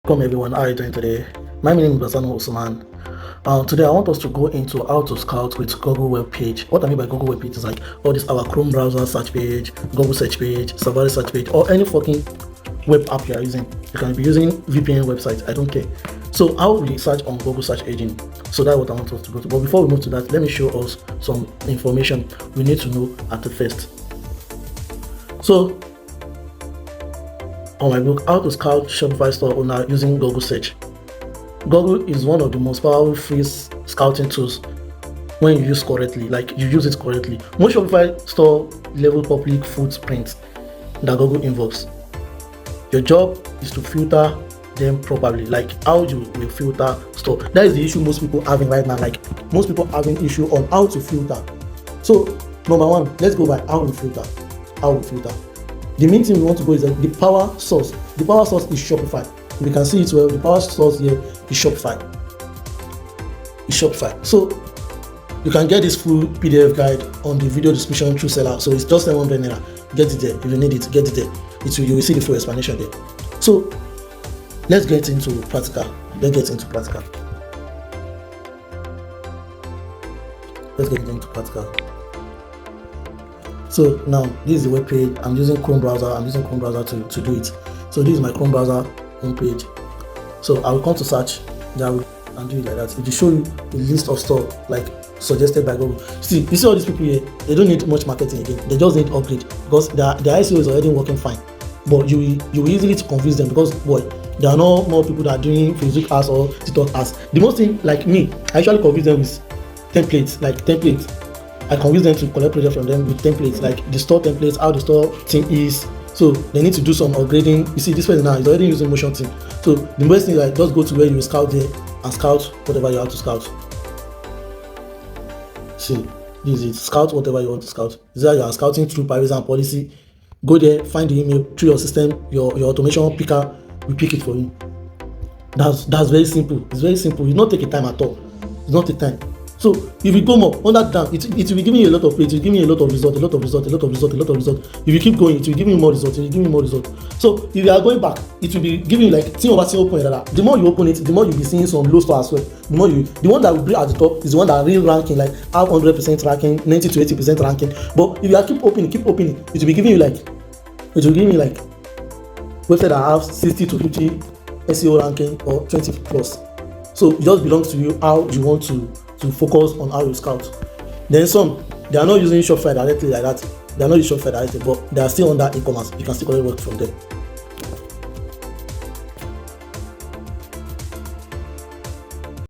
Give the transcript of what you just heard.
Welcome everyone, how are you doing today? My name is Basano Usman. Today I want us to go into how to scout with Google web page. What I mean by Google web page is like all this our Chrome browser search page, Google search page, Safari search page, or any fucking web app you are using. You can be using VPN websites, I don't care. So how we search on Google search engine. So that's what I want us to go to. But before we move to that, let me show us some information we need to know at the first. So on my book, How to Scout Shopify Store Owner Using Google Search. Google is one of the most powerful free scouting tools when you use correctly, like you use it correctly. Most Shopify store level public footprints that Google invokes. Your job is to filter them properly, like how you will filter store. That is the issue most people having right now. Like most people having issue on how to filter. So number one, let's go by how we filter. How we filter. The main thing we want to go is like the power source. The power source is Shopify. If you can see it well, the power source here is Shopify. It's Shopify. So you can get this full PDF guide on the video description through Seller. So it's just 700 naira. Get it there. If you need it, get it there. You will see the full explanation there. So let's get into practical. Let's get into practical. So now this is the web page. I'm using Chrome browser. To do it. So this is my Chrome browser homepage. So I will come to search and do it like that. It will show you a list of stuff like suggested by Google. See, you see all these people here, they don't need much marketing again. They just need upgrade because their SEO is already working fine. But you will easily to confuse them because boy, there are no more people that are doing Facebook ads or TikTok ads. The most thing like me, I actually confuse them with templates. I convince them to collect projects from them with templates, like the store templates, how the store thing is. So they need to do some upgrading. You see, this person now is already using motion thing. So the best thing is like just go to where you scout there and scout whatever you have to scout. See, this is it. Scout whatever you want to scout. Is that you are scouting through privacy and policy. Go there, find the email through your system, your automation picker will pick it for you. That's very simple. It's very simple. It not take a time at all. It's not take time. So if you go more on that down, it will be giving you a lot of page, it will give you a lot of result. If you keep going, it will give you more result. So if you are going back, it will be giving you like thing over thing open. The more you open it, the more you'll be seeing some low store as well. The one that will be at the top is the one that real ranking, like have 100% ranking, 90 to 80% ranking. But if you are keep opening, it will be giving you like website that have 60 to 50 SEO ranking or 20 plus. So it just belongs to you how you want to focus on how you scout. Then some, they are not using Shopify directly like that. They are not using Shopify directly, but they are still under e-commerce. You can still collect work from them.